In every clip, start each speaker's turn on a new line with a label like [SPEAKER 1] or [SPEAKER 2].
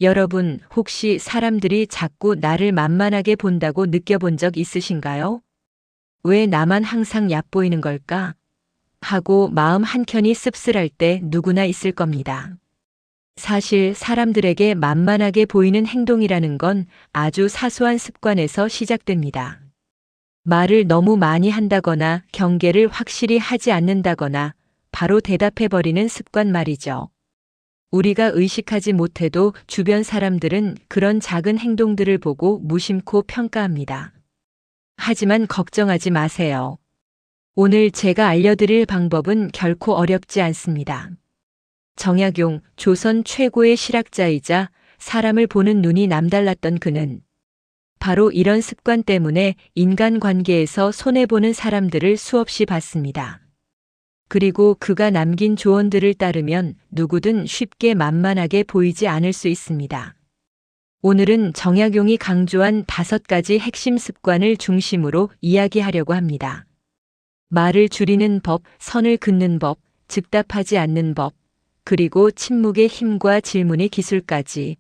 [SPEAKER 1] 여러분, 혹시 사람들이 자꾸 나를 만만하게 본다고 느껴본 적 있으신가요? 왜 나만 항상 얕보이는 걸까? 하고 마음 한켠이 씁쓸할 때 누구나 있을 겁니다. 사실 사람들에게 만만하게 보이는 행동이라는 건 아주 사소한 습관에서 시작됩니다. 말을 너무 많이 한다거나 경계를 확실히 하지 않는다거나 바로 대답해버리는 습관 말이죠. 우리가 의식하지 못해도 주변 사람들은 그런 작은 행동들을 보고 무심코 평가합니다. 하지만 걱정하지 마세요. 오늘 제가 알려드릴 방법은 결코 어렵지 않습니다. 정약용, 조선 최고의 실학자이자 사람을 보는 눈이 남달랐던 그는 바로 이런 습관 때문에 인간관계에서 손해보는 사람들을 수없이 봤습니다. 그리고 그가 남긴 조언들을 따르면 누구든 쉽게 만만하게 보이지 않을 수 있습니다. 오늘은 정약용이 강조한 5가지 핵심 습관을 중심으로 이야기하려고 합니다. 말을 줄이는 법, 선을 긋는 법, 즉답하지 않는 법, 그리고 침묵의 힘과 질문의 기술까지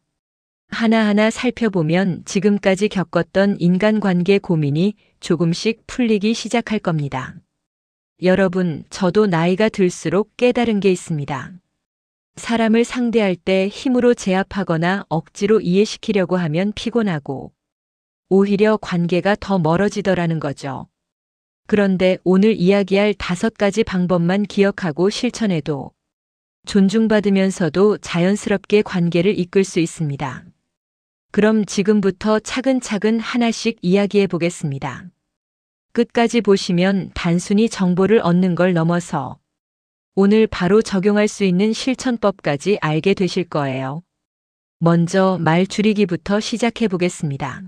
[SPEAKER 1] 하나하나 살펴보면 지금까지 겪었던 인간관계 고민이 조금씩 풀리기 시작할 겁니다. 여러분, 저도 나이가 들수록 깨달은 게 있습니다. 사람을 상대할 때 힘으로 제압하거나 억지로 이해시키려고 하면 피곤하고 오히려 관계가 더 멀어지더라는 거죠. 그런데 오늘 이야기할 5가지 방법만 기억하고 실천해도 존중받으면서도 자연스럽게 관계를 이끌 수 있습니다. 그럼 지금부터 차근차근 하나씩 이야기해 보겠습니다. 끝까지 보시면 단순히 정보를 얻는 걸 넘어서 오늘 바로 적용할 수 있는 실천법까지 알게 되실 거예요. 먼저 말 줄이기부터 시작해 보겠습니다.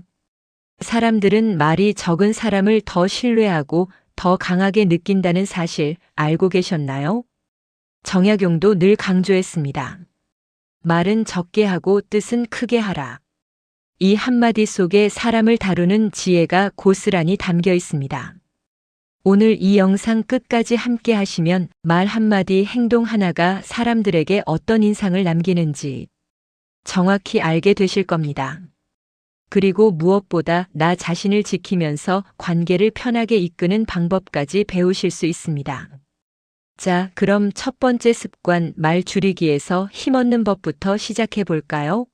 [SPEAKER 1] 사람들은 말이 적은 사람을 더 신뢰하고 더 강하게 느낀다는 사실 알고 계셨나요? 정약용도 늘 강조했습니다. 말은 적게 하고 뜻은 크게 하라. 이 한마디 속에 사람을 다루는 지혜가 고스란히 담겨 있습니다. 오늘 이 영상 끝까지 함께 하시면 말 한마디, 행동 하나가 사람들에게 어떤 인상을 남기는지 정확히 알게 되실 겁니다. 그리고 무엇보다 나 자신을 지키면서 관계를 편하게 이끄는 방법까지 배우실 수 있습니다. 자, 그럼 첫 번째 습관, 말 줄이기에서 힘없는 법부터 시작해 볼까요?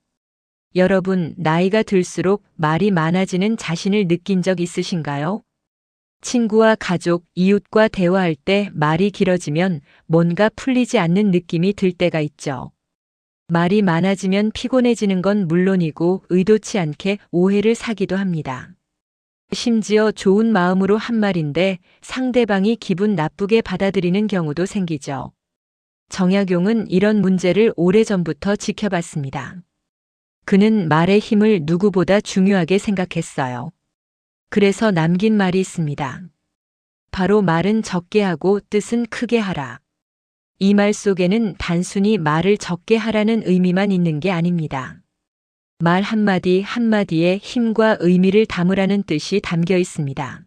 [SPEAKER 1] 여러분, 나이가 들수록 말이 많아지는 자신을 느낀 적 있으신가요? 친구와 가족, 이웃과 대화할 때 말이 길어지면 뭔가 풀리지 않는 느낌이 들 때가 있죠. 말이 많아지면 피곤해지는 건 물론이고 의도치 않게 오해를 사기도 합니다. 심지어 좋은 마음으로 한 말인데 상대방이 기분 나쁘게 받아들이는 경우도 생기죠. 정약용은 이런 문제를 오래전부터 지켜봤습니다. 그는 말의 힘을 누구보다 중요하게 생각했어요. 그래서 남긴 말이 있습니다. 바로 말은 적게 하고 뜻은 크게 하라. 이 말 속에는 단순히 말을 적게 하라는 의미만 있는 게 아닙니다. 말 한마디 한마디에 힘과 의미를 담으라는 뜻이 담겨 있습니다.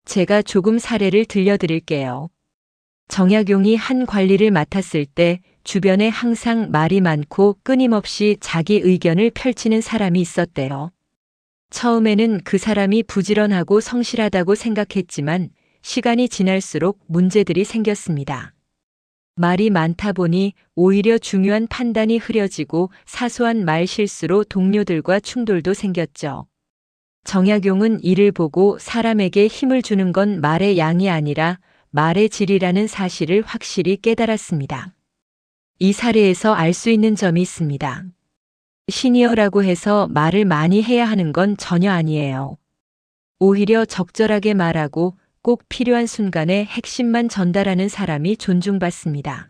[SPEAKER 1] 제가 조금 사례를 들려드릴게요. 정약용이 한 관리를 맡았을 때 주변에 항상 말이 많고 끊임없이 자기 의견을 펼치는 사람이 있었대요. 처음에는 그 사람이 부지런하고 성실하다고 생각했지만 시간이 지날수록 문제들이 생겼습니다. 말이 많다 보니 오히려 중요한 판단이 흐려지고 사소한 말 실수로 동료들과 충돌도 생겼죠. 정약용은 이를 보고 사람에게 힘을 주는 건 말의 양이 아니라 말의 질이라는 사실을 확실히 깨달았습니다. 이 사례에서 알 수 있는 점이 있습니다. 시니어라고 해서 말을 많이 해야 하는 건 전혀 아니에요. 오히려 적절하게 말하고 꼭 필요한 순간에 핵심만 전달하는 사람이 존중받습니다.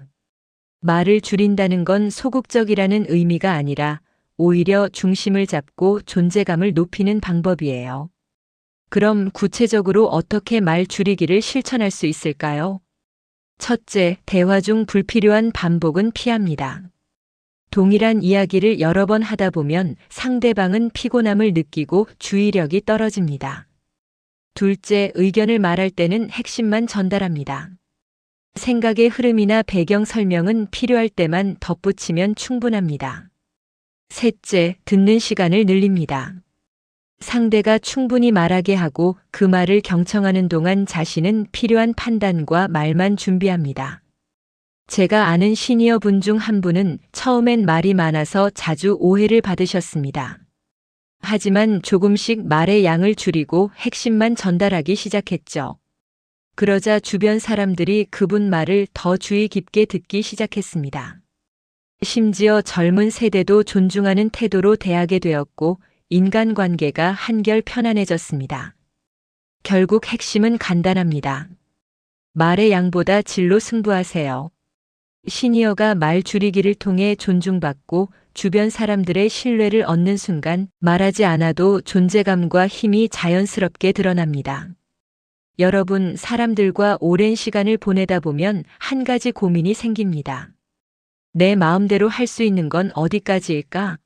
[SPEAKER 1] 말을 줄인다는 건 소극적이라는 의미가 아니라 오히려 중심을 잡고 존재감을 높이는 방법이에요. 그럼 구체적으로 어떻게 말 줄이기를 실천할 수 있을까요? 첫째, 대화 중 불필요한 반복은 피합니다. 동일한 이야기를 여러 번 하다 보면 상대방은 피곤함을 느끼고 주의력이 떨어집니다. 둘째, 의견을 말할 때는 핵심만 전달합니다. 생각의 흐름이나 배경 설명은 필요할 때만 덧붙이면 충분합니다. 셋째, 듣는 시간을 늘립니다. 상대가 충분히 말하게 하고 그 말을 경청하는 동안 자신은 필요한 판단과 말만 준비합니다. 제가 아는 시니어 분 중 한 분은 처음엔 말이 많아서 자주 오해를 받으셨습니다. 하지만 조금씩 말의 양을 줄이고 핵심만 전달하기 시작했죠. 그러자 주변 사람들이 그분 말을 더 주의 깊게 듣기 시작했습니다. 심지어 젊은 세대도 존중하는 태도로 대하게 되었고 인간관계가 한결 편안해졌습니다. 결국 핵심은 간단합니다. 말의 양보다 질로 승부하세요. 시니어가 말 줄이기를 통해 존중받고 주변 사람들의 신뢰를 얻는 순간 말하지 않아도 존재감과 힘이 자연스럽게 드러납니다. 여러분, 사람들과 오랜 시간을 보내다 보면 한 가지 고민이 생깁니다. 내 마음대로 할 수 있는 건 어디까지일까?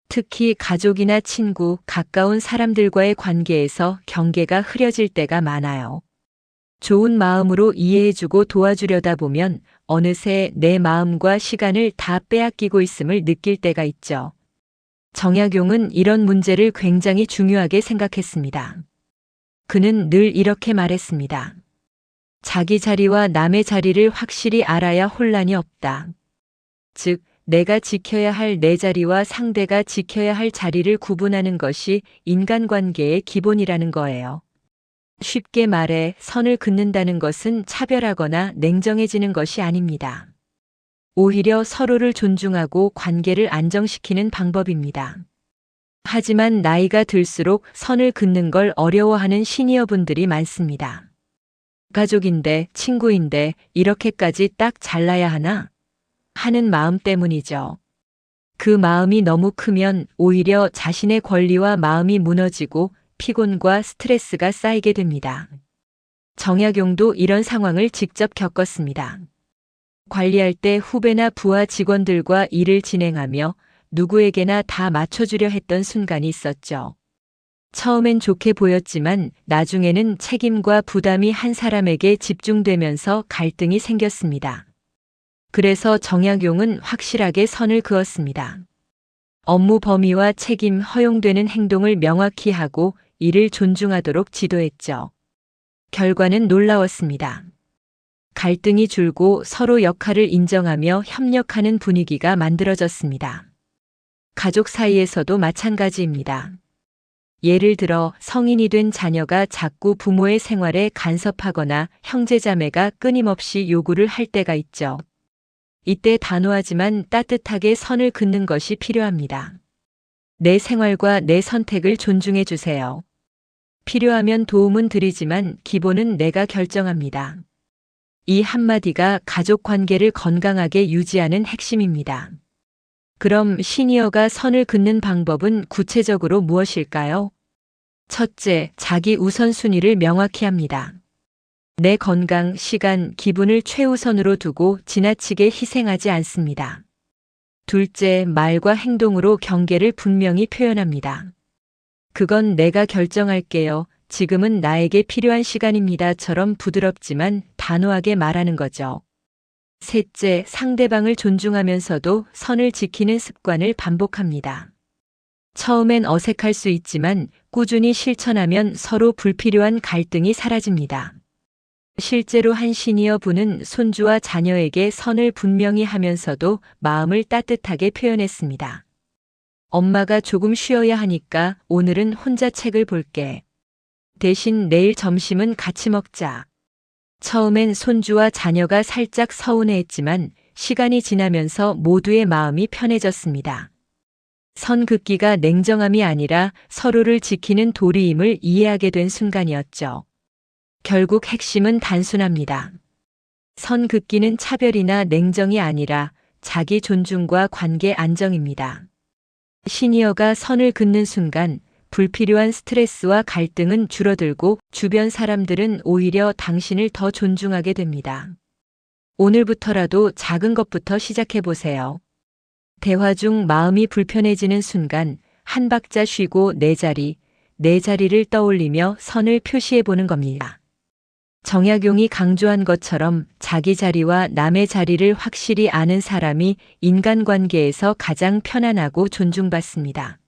[SPEAKER 1] 특히 가족이나 친구, 가까운 사람들과의 관계에서 경계가 흐려질 때가 많아요. 좋은 마음으로 이해해주고 도와주려다 보면 어느새 내 마음과 시간을 다 빼앗기고 있음을 느낄 때가 있죠. 정약용은 이런 문제를 굉장히 중요하게 생각했습니다. 그는 늘 이렇게 말했습니다. 자기 자리와 남의 자리를 확실히 알아야 혼란이 없다. 즉, 내가 지켜야 할 내 자리와 상대가 지켜야 할 자리를 구분하는 것이 인간관계의 기본이라는 거예요. 쉽게 말해 선을 긋는다는 것은 차별하거나 냉정해지는 것이 아닙니다. 오히려 서로를 존중하고 관계를 안정시키는 방법입니다. 하지만 나이가 들수록 선을 긋는 걸 어려워하는 시니어분들이 많습니다. 가족인데, 친구인데 이렇게까지 딱 잘라야 하나? 하는 마음 때문이죠. 그 마음이 너무 크면 오히려 자신의 권리와 마음이 무너지고 피곤과 스트레스가 쌓이게 됩니다. 정약용도 이런 상황을 직접 겪었습니다. 관리할 때 후배나 부하 직원들과 일을 진행하며 누구에게나 다 맞춰주려 했던 순간이 있었죠. 처음엔 좋게 보였지만 나중에는 책임과 부담이 한 사람에게 집중되면서 갈등이 생겼습니다. 그래서 정약용은 확실하게 선을 그었습니다. 업무 범위와 책임, 허용되는 행동을 명확히 하고 이를 존중하도록 지도했죠. 결과는 놀라웠습니다. 갈등이 줄고 서로 역할을 인정하며 협력하는 분위기가 만들어졌습니다. 가족 사이에서도 마찬가지입니다. 예를 들어 성인이 된 자녀가 자꾸 부모의 생활에 간섭하거나 형제자매가 끊임없이 요구를 할 때가 있죠. 이때 단호하지만 따뜻하게 선을 긋는 것이 필요합니다. 내 생활과 내 선택을 존중해 주세요. 필요하면 도움은 드리지만 기본은 내가 결정합니다. 이 한마디가 가족 관계를 건강하게 유지하는 핵심입니다. 그럼 시니어가 선을 긋는 방법은 구체적으로 무엇일까요? 첫째, 자기 우선순위를 명확히 합니다. 내 건강, 시간, 기분을 최우선으로 두고 지나치게 희생하지 않습니다. 둘째, 말과 행동으로 경계를 분명히 표현합니다. 그건 내가 결정할게요. 지금은 나에게 필요한 시간입니다.처럼 부드럽지만 단호하게 말하는 거죠. 셋째, 상대방을 존중하면서도 선을 지키는 습관을 반복합니다. 처음엔 어색할 수 있지만 꾸준히 실천하면 서로 불필요한 갈등이 사라집니다. 실제로 한 시니어 분은 손주와 자녀에게 선을 분명히 하면서도 마음을 따뜻하게 표현했습니다. 엄마가 조금 쉬어야 하니까 오늘은 혼자 책을 볼게. 대신 내일 점심은 같이 먹자. 처음엔 손주와 자녀가 살짝 서운해했지만 시간이 지나면서 모두의 마음이 편해졌습니다. 선 긋기가 냉정함이 아니라 서로를 지키는 도리임을 이해하게 된 순간이었죠. 결국 핵심은 단순합니다. 선 긋기는 차별이나 냉정이 아니라 자기 존중과 관계 안정입니다. 시니어가 선을 긋는 순간 불필요한 스트레스와 갈등은 줄어들고 주변 사람들은 오히려 당신을 더 존중하게 됩니다. 오늘부터라도 작은 것부터 시작해 보세요. 대화 중 마음이 불편해지는 순간 한 박자 쉬고 내 자리를 떠올리며 선을 표시해 보는 겁니다. 정약용이 강조한 것처럼 자기 자리와 남의 자리를 확실히 아는 사람이 인간관계에서 가장 편안하고 존중받습니다.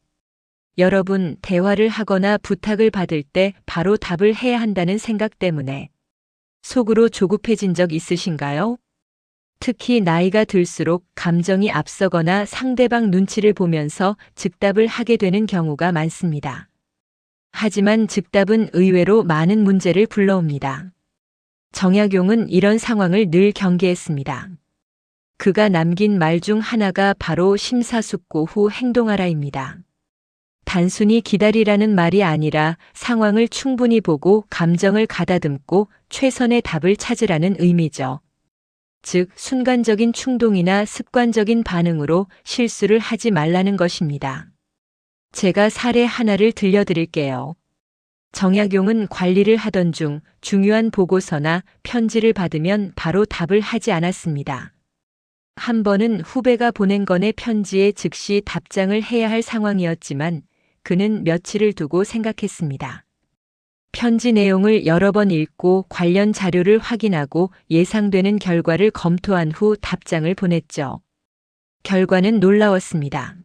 [SPEAKER 1] 여러분, 대화를 하거나 부탁을 받을 때 바로 답을 해야 한다는 생각 때문에 속으로 조급해진 적 있으신가요? 특히 나이가 들수록 감정이 앞서거나 상대방 눈치를 보면서 즉답을 하게 되는 경우가 많습니다. 하지만 즉답은 의외로 많은 문제를 불러옵니다. 정약용은 이런 상황을 늘 경계했습니다. 그가 남긴 말 중 하나가 바로 심사숙고 후 행동하라입니다. 단순히 기다리라는 말이 아니라 상황을 충분히 보고 감정을 가다듬고 최선의 답을 찾으라는 의미죠. 즉, 순간적인 충동이나 습관적인 반응으로 실수를 하지 말라는 것입니다. 제가 사례 하나를 들려드릴게요. 정약용은 관리를 하던 중 중요한 보고서나 편지를 받으면 바로 답을 하지 않았습니다. 한 번은 후배가 보낸 건의 편지에 즉시 답장을 해야 할 상황이었지만 그는 며칠을 두고 생각했습니다. 편지 내용을 여러 번 읽고 관련 자료를 확인하고 예상되는 결과를 검토한 후 답장을 보냈죠. 결과는 놀라웠습니다.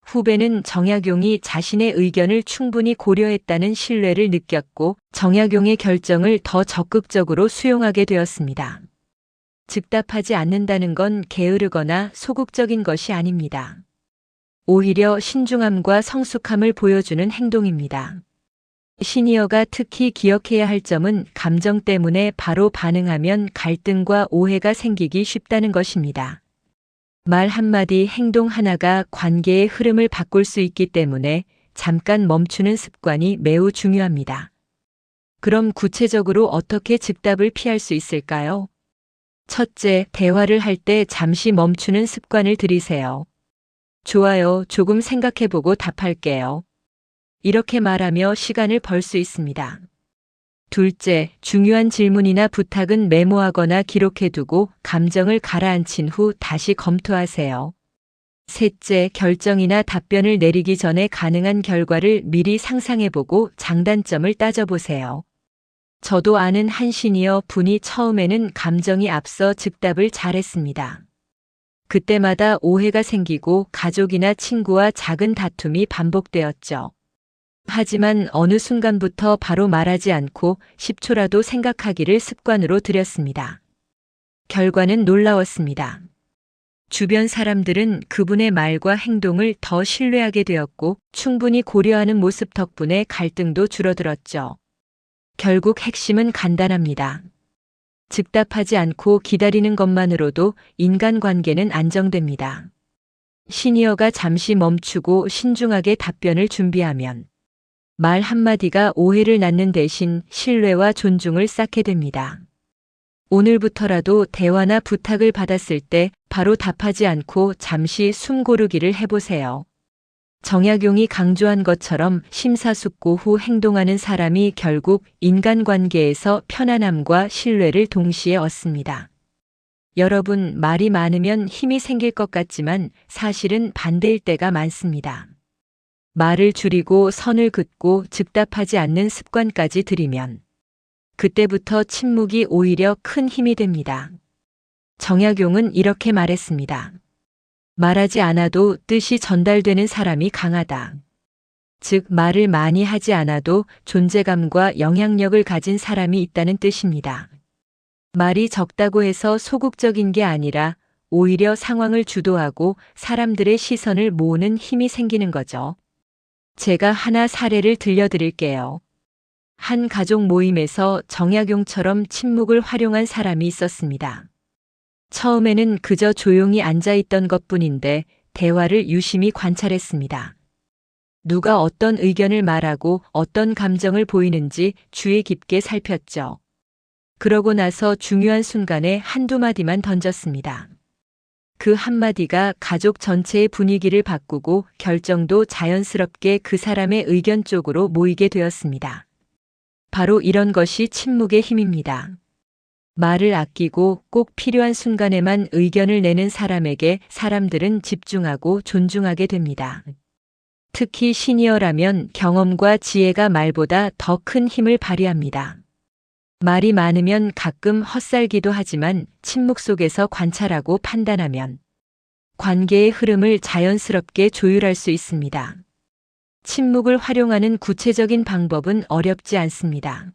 [SPEAKER 1] 후배는 정약용이 자신의 의견을 충분히 고려했다는 신뢰를 느꼈고 정약용의 결정을 더 적극적으로 수용하게 되었습니다. 즉답하지 않는다는 건 게으르거나 소극적인 것이 아닙니다. 오히려 신중함과 성숙함을 보여주는 행동입니다. 시니어가 특히 기억해야 할 점은 감정 때문에 바로 반응하면 갈등과 오해가 생기기 쉽다는 것입니다. 말 한마디, 행동 하나가 관계의 흐름을 바꿀 수 있기 때문에 잠깐 멈추는 습관이 매우 중요합니다. 그럼 구체적으로 어떻게 즉답을 피할 수 있을까요? 첫째, 대화를 할 때 잠시 멈추는 습관을 들이세요. 좋아요, 조금 생각해보고 답할게요. 이렇게 말하며 시간을 벌 수 있습니다. 둘째, 중요한 질문이나 부탁은 메모하거나 기록해두고 감정을 가라앉힌 후 다시 검토하세요. 셋째, 결정이나 답변을 내리기 전에 가능한 결과를 미리 상상해보고 장단점을 따져보세요. 저도 아는 한 시니어 분이 처음에는 감정이 앞서 즉답을 잘했습니다. 그때마다 오해가 생기고 가족이나 친구와 작은 다툼이 반복되었죠. 하지만 어느 순간부터 바로 말하지 않고 10초라도 생각하기를 습관으로 들였습니다. 결과는 놀라웠습니다. 주변 사람들은 그분의 말과 행동을 더 신뢰하게 되었고 충분히 고려하는 모습 덕분에 갈등도 줄어들었죠. 결국 핵심은 간단합니다. 즉답하지 않고 기다리는 것만으로도 인간관계는 안정됩니다. 시니어가 잠시 멈추고 신중하게 답변을 준비하면 말 한마디가 오해를 낳는 대신 신뢰와 존중을 쌓게 됩니다. 오늘부터라도 대화나 부탁을 받았을 때 바로 답하지 않고 잠시 숨 고르기를 해보세요. 정약용이 강조한 것처럼 심사숙고 후 행동하는 사람이 결국 인간관계에서 편안함과 신뢰를 동시에 얻습니다. 여러분, 말이 많으면 힘이 생길 것 같지만 사실은 반대일 때가 많습니다. 말을 줄이고 선을 긋고 즉답하지 않는 습관까지 들이면 그때부터 침묵이 오히려 큰 힘이 됩니다. 정약용은 이렇게 말했습니다. 말하지 않아도 뜻이 전달되는 사람이 강하다. 즉, 말을 많이 하지 않아도 존재감과 영향력을 가진 사람이 있다는 뜻입니다. 말이 적다고 해서 소극적인 게 아니라 오히려 상황을 주도하고 사람들의 시선을 모으는 힘이 생기는 거죠. 제가 하나 사례를 들려드릴게요. 한 가족 모임에서 정약용처럼 침묵을 활용한 사람이 있었습니다. 처음에는 그저 조용히 앉아있던 것뿐인데 대화를 유심히 관찰했습니다. 누가 어떤 의견을 말하고 어떤 감정을 보이는지 주의 깊게 살폈죠. 그러고 나서 중요한 순간에 한두 마디만 던졌습니다. 그 한마디가 가족 전체의 분위기를 바꾸고 결정도 자연스럽게 그 사람의 의견 쪽으로 모이게 되었습니다. 바로 이런 것이 침묵의 힘입니다. 말을 아끼고 꼭 필요한 순간에만 의견을 내는 사람에게 사람들은 집중하고 존중하게 됩니다. 특히 시니어라면 경험과 지혜가 말보다 더 큰 힘을 발휘합니다. 말이 많으면 가끔 헛살기도 하지만 침묵 속에서 관찰하고 판단하면 관계의 흐름을 자연스럽게 조율할 수 있습니다. 침묵을 활용하는 구체적인 방법은 어렵지 않습니다.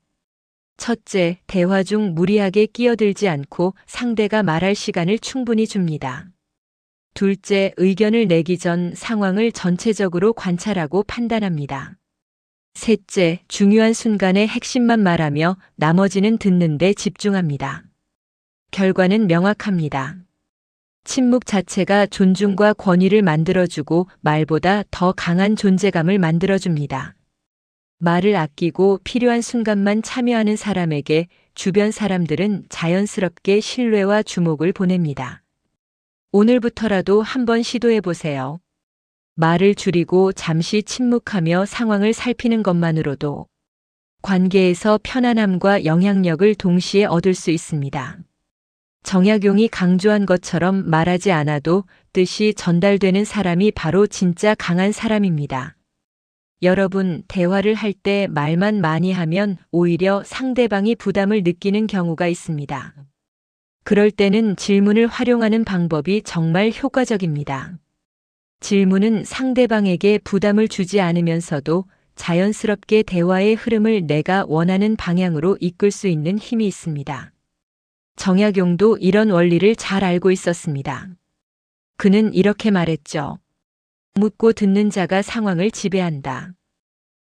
[SPEAKER 1] 첫째, 대화 중 무리하게 끼어들지 않고 상대가 말할 시간을 충분히 줍니다. 둘째, 의견을 내기 전 상황을 전체적으로 관찰하고 판단합니다. 셋째, 중요한 순간에 핵심만 말하며 나머지는 듣는 데 집중합니다. 결과는 명확합니다. 침묵 자체가 존중과 권위를 만들어주고 말보다 더 강한 존재감을 만들어줍니다. 말을 아끼고 필요한 순간만 참여하는 사람에게 주변 사람들은 자연스럽게 신뢰와 주목을 보냅니다. 오늘부터라도 한번 시도해 보세요. 말을 줄이고 잠시 침묵하며 상황을 살피는 것만으로도 관계에서 편안함과 영향력을 동시에 얻을 수 있습니다. 정약용이 강조한 것처럼 말하지 않아도 뜻이 전달되는 사람이 바로 진짜 강한 사람입니다. 여러분, 대화를 할 때 말만 많이 하면 오히려 상대방이 부담을 느끼는 경우가 있습니다. 그럴 때는 질문을 활용하는 방법이 정말 효과적입니다. 질문은 상대방에게 부담을 주지 않으면서도 자연스럽게 대화의 흐름을 내가 원하는 방향으로 이끌 수 있는 힘이 있습니다. 정약용도 이런 원리를 잘 알고 있었습니다. 그는 이렇게 말했죠. 묻고 듣는 자가 상황을 지배한다.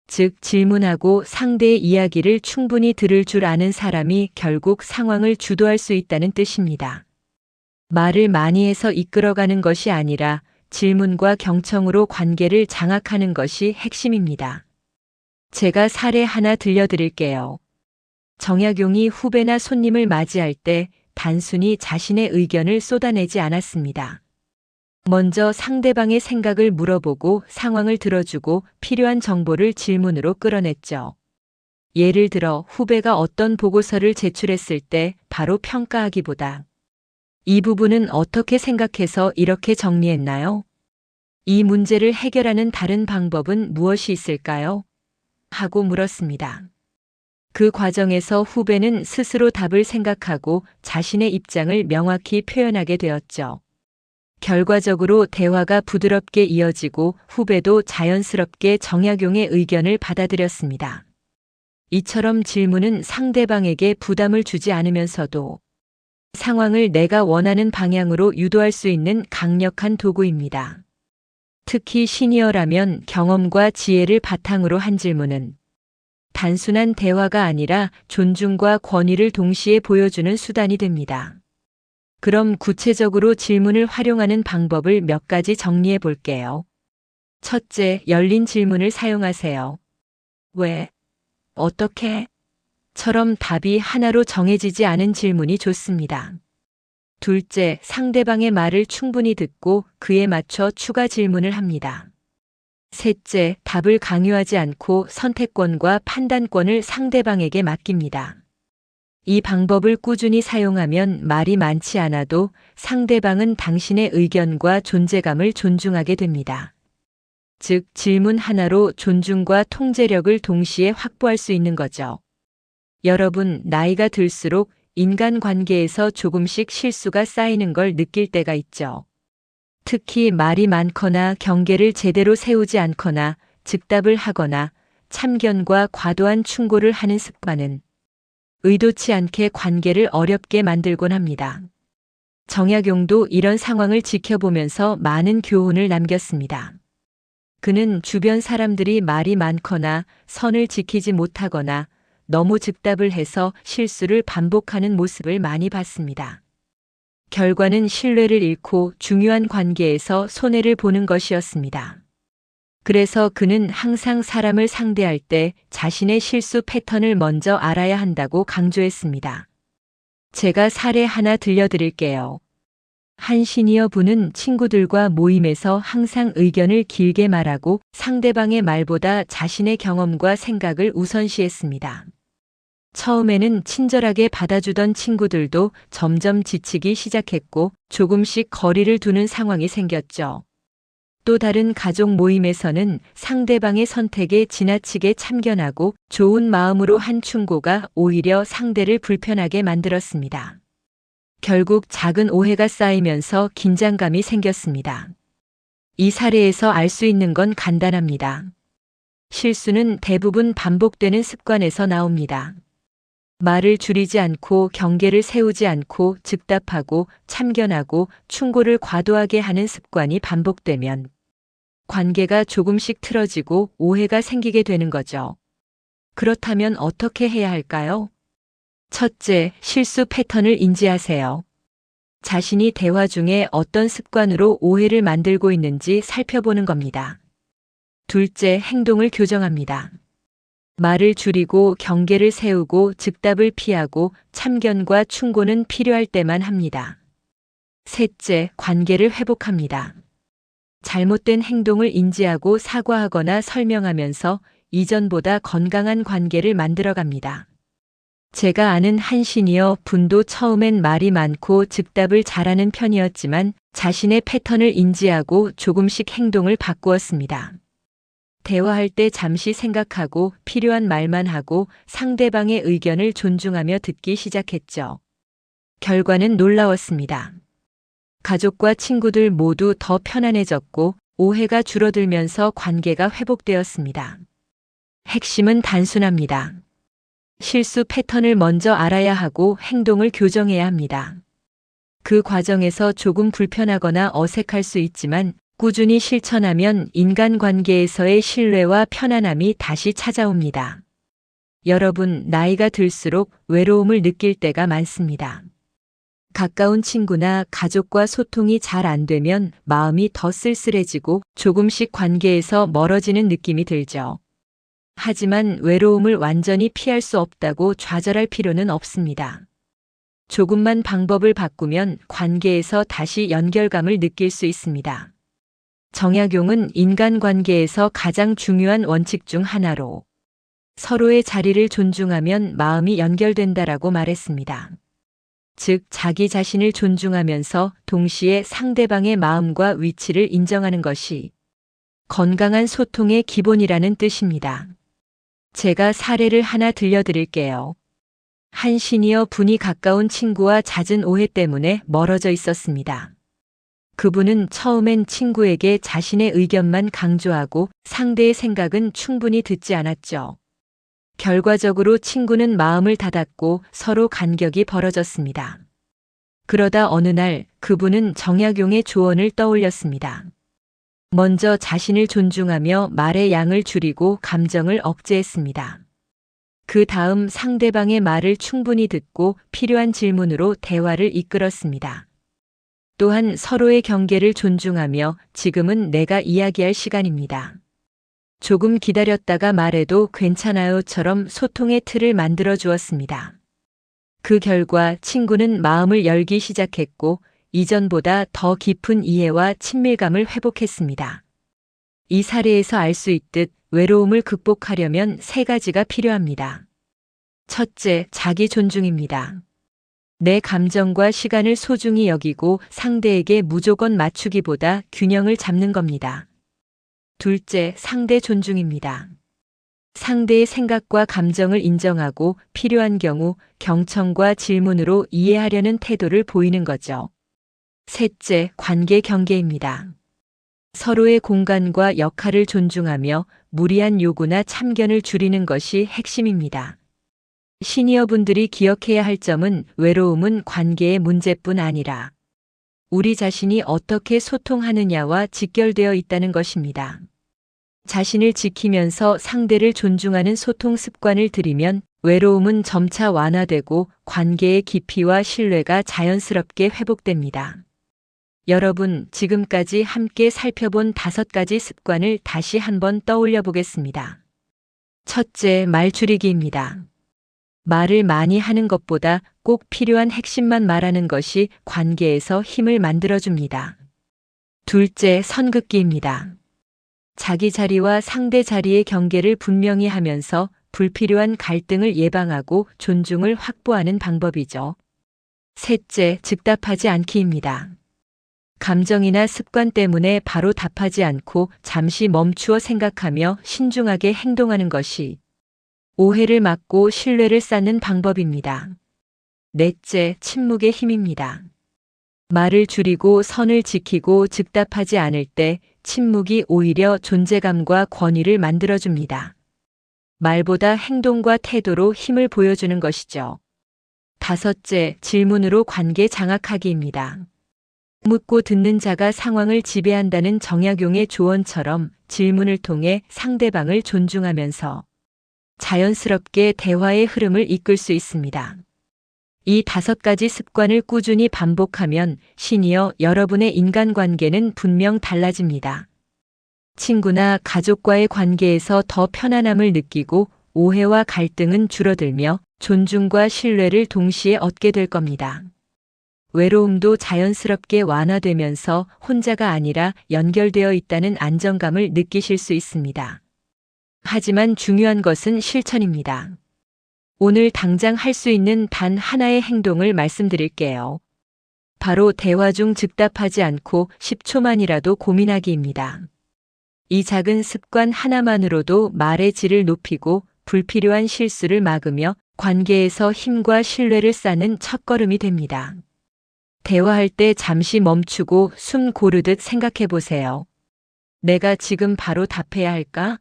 [SPEAKER 1] 즉, 질문하고 상대의 이야기를 충분히 들을 줄 아는 사람이 결국 상황을 주도할 수 있다는 뜻입니다. 말을 많이 해서 이끌어가는 것이 아니라 질문과 경청으로 관계를 장악하는 것이 핵심입니다. 제가 사례 하나 들려드릴게요. 정약용이 후배나 손님을 맞이할 때 단순히 자신의 의견을 쏟아내지 않았습니다. 먼저 상대방의 생각을 물어보고 상황을 들어주고 필요한 정보를 질문으로 끌어냈죠. 예를 들어 후배가 어떤 보고서를 제출했을 때 바로 평가하기보다 이 부분은 어떻게 생각해서 이렇게 정리했나요? 이 문제를 해결하는 다른 방법은 무엇이 있을까요? 하고 물었습니다. 그 과정에서 후배는 스스로 답을 생각하고 자신의 입장을 명확히 표현하게 되었죠. 결과적으로 대화가 부드럽게 이어지고 후배도 자연스럽게 정약용의 의견을 받아들였습니다. 이처럼 질문은 상대방에게 부담을 주지 않으면서도 상황을 내가 원하는 방향으로 유도할 수 있는 강력한 도구입니다. 특히 시니어라면 경험과 지혜를 바탕으로 한 질문은 단순한 대화가 아니라 존중과 권위를 동시에 보여주는 수단이 됩니다. 그럼 구체적으로 질문을 활용하는 방법을 몇 가지 정리해 볼게요. 첫째, 열린 질문을 사용하세요. 왜? 어떻게? 처럼 답이 하나로 정해지지 않은 질문이 좋습니다. 둘째, 상대방의 말을 충분히 듣고 그에 맞춰 추가 질문을 합니다. 셋째, 답을 강요하지 않고 선택권과 판단권을 상대방에게 맡깁니다. 이 방법을 꾸준히 사용하면 말이 많지 않아도 상대방은 당신의 의견과 존재감을 존중하게 됩니다. 즉, 질문 하나로 존중과 통제력을 동시에 확보할 수 있는 거죠. 여러분, 나이가 들수록 인간관계에서 조금씩 실수가 쌓이는 걸 느낄 때가 있죠. 특히 말이 많거나 경계를 제대로 세우지 않거나 즉답을 하거나 참견과 과도한 충고를 하는 습관은 의도치 않게 관계를 어렵게 만들곤 합니다. 정약용도 이런 상황을 지켜보면서 많은 교훈을 남겼습니다. 그는 주변 사람들이 말이 많거나 선을 지키지 못하거나 너무 즉답을 해서 실수를 반복하는 모습을 많이 봤습니다. 결과는 신뢰를 잃고 중요한 관계에서 손해를 보는 것이었습니다. 그래서 그는 항상 사람을 상대할 때 자신의 실수 패턴을 먼저 알아야 한다고 강조했습니다. 제가 사례 하나 들려드릴게요. 한 시니어 분은 친구들과 모임에서 항상 의견을 길게 말하고 상대방의 말보다 자신의 경험과 생각을 우선시했습니다. 처음에는 친절하게 받아주던 친구들도 점점 지치기 시작했고 조금씩 거리를 두는 상황이 생겼죠. 또 다른 가족 모임에서는 상대방의 선택에 지나치게 참견하고 좋은 마음으로 한 충고가 오히려 상대를 불편하게 만들었습니다. 결국 작은 오해가 쌓이면서 긴장감이 생겼습니다. 이 사례에서 알 수 있는 건 간단합니다. 실수는 대부분 반복되는 습관에서 나옵니다. 말을 줄이지 않고 경계를 세우지 않고 즉답하고 참견하고 충고를 과도하게 하는 습관이 반복되면 관계가 조금씩 틀어지고 오해가 생기게 되는 거죠. 그렇다면 어떻게 해야 할까요? 첫째, 실수 패턴을 인지하세요. 자신이 대화 중에 어떤 습관으로 오해를 만들고 있는지 살펴보는 겁니다. 둘째, 행동을 교정합니다. 말을 줄이고 경계를 세우고 즉답을 피하고 참견과 충고는 필요할 때만 합니다. 셋째, 관계를 회복합니다. 잘못된 행동을 인지하고 사과하거나 설명하면서 이전보다 건강한 관계를 만들어갑니다. 제가 아는 한 시니어 분도 처음엔 말이 많고 즉답을 잘하는 편이었지만 자신의 패턴을 인지하고 조금씩 행동을 바꾸었습니다. 대화할 때 잠시 생각하고 필요한 말만 하고 상대방의 의견을 존중하며 듣기 시작했죠. 결과는 놀라웠습니다. 가족과 친구들 모두 더 편안해졌고 오해가 줄어들면서 관계가 회복되었습니다. 핵심은 단순합니다. 실수 패턴을 먼저 알아야 하고 행동을 교정해야 합니다. 그 과정에서 조금 불편하거나 어색할 수 있지만 꾸준히 실천하면 인간관계에서의 신뢰와 편안함이 다시 찾아옵니다. 여러분, 나이가 들수록 외로움을 느낄 때가 많습니다. 가까운 친구나 가족과 소통이 잘 안 되면 마음이 더 쓸쓸해지고 조금씩 관계에서 멀어지는 느낌이 들죠. 하지만 외로움을 완전히 피할 수 없다고 좌절할 필요는 없습니다. 조금만 방법을 바꾸면 관계에서 다시 연결감을 느낄 수 있습니다. 정약용은 인간관계에서 가장 중요한 원칙 중 하나로 서로의 자리를 존중하면 마음이 연결된다라고 말했습니다. 즉, 자기 자신을 존중하면서 동시에 상대방의 마음과 위치를 인정하는 것이 건강한 소통의 기본이라는 뜻입니다. 제가 사례를 하나 들려드릴게요. 한 시니어 분이 가까운 친구와 잦은 오해 때문에 멀어져 있었습니다. 그분은 처음엔 친구에게 자신의 의견만 강조하고 상대의 생각은 충분히 듣지 않았죠. 결과적으로 친구는 마음을 닫았고 서로 간격이 벌어졌습니다. 그러다 어느 날 그분은 정약용의 조언을 떠올렸습니다. 먼저 자신을 존중하며 말의 양을 줄이고 감정을 억제했습니다. 그 다음 상대방의 말을 충분히 듣고 필요한 질문으로 대화를 이끌었습니다. 또한 서로의 경계를 존중하며 지금은 내가 이야기할 시간입니다. 조금 기다렸다가 말해도 괜찮아요처럼 소통의 틀을 만들어 주었습니다. 그 결과 친구는 마음을 열기 시작했고 이전보다 더 깊은 이해와 친밀감을 회복했습니다. 이 사례에서 알 수 있듯 외로움을 극복하려면 세 가지가 필요합니다. 첫째, 자기 존중입니다. 내 감정과 시간을 소중히 여기고 상대에게 무조건 맞추기보다 균형을 잡는 겁니다. 둘째, 상대 존중입니다. 상대의 생각과 감정을 인정하고 필요한 경우 경청과 질문으로 이해하려는 태도를 보이는 거죠. 셋째, 관계 경계입니다. 서로의 공간과 역할을 존중하며 무리한 요구나 참견을 줄이는 것이 핵심입니다. 시니어분들이 기억해야 할 점은 외로움은 관계의 문제뿐 아니라 우리 자신이 어떻게 소통하느냐와 직결되어 있다는 것입니다. 자신을 지키면서 상대를 존중하는 소통 습관을 들이면 외로움은 점차 완화되고 관계의 깊이와 신뢰가 자연스럽게 회복됩니다. 여러분, 지금까지 함께 살펴본 5가지 습관을 다시 한번 떠올려 보겠습니다. 첫째, 말 줄이기입니다. 말을 많이 하는 것보다 꼭 필요한 핵심만 말하는 것이 관계에서 힘을 만들어줍니다. 둘째, 선긋기입니다. 자기 자리와 상대 자리의 경계를 분명히 하면서 불필요한 갈등을 예방하고 존중을 확보하는 방법이죠. 셋째, 즉답하지 않기입니다. 감정이나 습관 때문에 바로 답하지 않고 잠시 멈추어 생각하며 신중하게 행동하는 것이 오해를 막고 신뢰를 쌓는 방법입니다. 넷째, 침묵의 힘입니다. 말을 줄이고 선을 지키고 즉답하지 않을 때 침묵이 오히려 존재감과 권위를 만들어줍니다. 말보다 행동과 태도로 힘을 보여주는 것이죠. 다섯째, 질문으로 관계 장악하기입니다. 묻고 듣는 자가 상황을 지배한다는 정약용의 조언처럼 질문을 통해 상대방을 존중하면서 자연스럽게 대화의 흐름을 이끌 수 있습니다. 이 5가지 습관을 꾸준히 반복하면 신이여 여러분의 인간관계는 분명 달라집니다. 친구나 가족과의 관계에서 더 편안함을 느끼고 오해와 갈등은 줄어들며 존중과 신뢰를 동시에 얻게 될 겁니다. 외로움도 자연스럽게 완화되면서 혼자가 아니라 연결되어 있다는 안정감을 느끼실 수 있습니다. 하지만 중요한 것은 실천입니다. 오늘 당장 할 수 있는 단 하나의 행동을 말씀드릴게요. 바로 대화 중 즉답하지 않고 10초만이라도 고민하기입니다. 이 작은 습관 하나만으로도 말의 질을 높이고 불필요한 실수를 막으며 관계에서 힘과 신뢰를 쌓는 첫걸음이 됩니다. 대화할 때 잠시 멈추고 숨 고르듯 생각해 보세요. 내가 지금 바로 답해야 할까?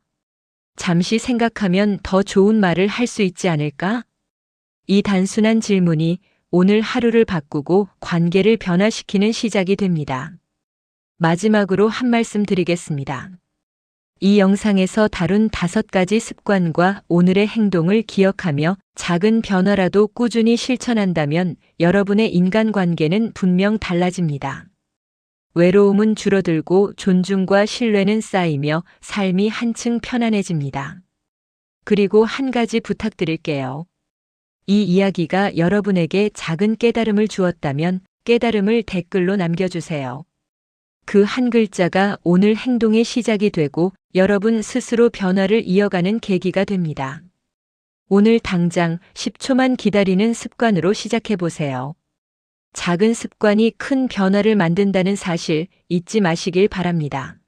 [SPEAKER 1] 잠시 생각하면 더 좋은 말을 할 수 있지 않을까? 이 단순한 질문이 오늘 하루를 바꾸고 관계를 변화시키는 시작이 됩니다. 마지막으로 한 말씀 드리겠습니다. 이 영상에서 다룬 5가지 습관과 오늘의 행동을 기억하며 작은 변화라도 꾸준히 실천한다면 여러분의 인간관계는 분명 달라집니다. 외로움은 줄어들고 존중과 신뢰는 쌓이며 삶이 한층 편안해집니다. 그리고 한 가지 부탁드릴게요. 이 이야기가 여러분에게 작은 깨달음을 주었다면 깨달음을 댓글로 남겨주세요. 그 한 글자가 오늘 행동의 시작이 되고 여러분 스스로 변화를 이어가는 계기가 됩니다. 오늘 당장 10초만 기다리는 습관으로 시작해 보세요. 작은 습관이 큰 변화를 만든다는 사실 잊지 마시길 바랍니다.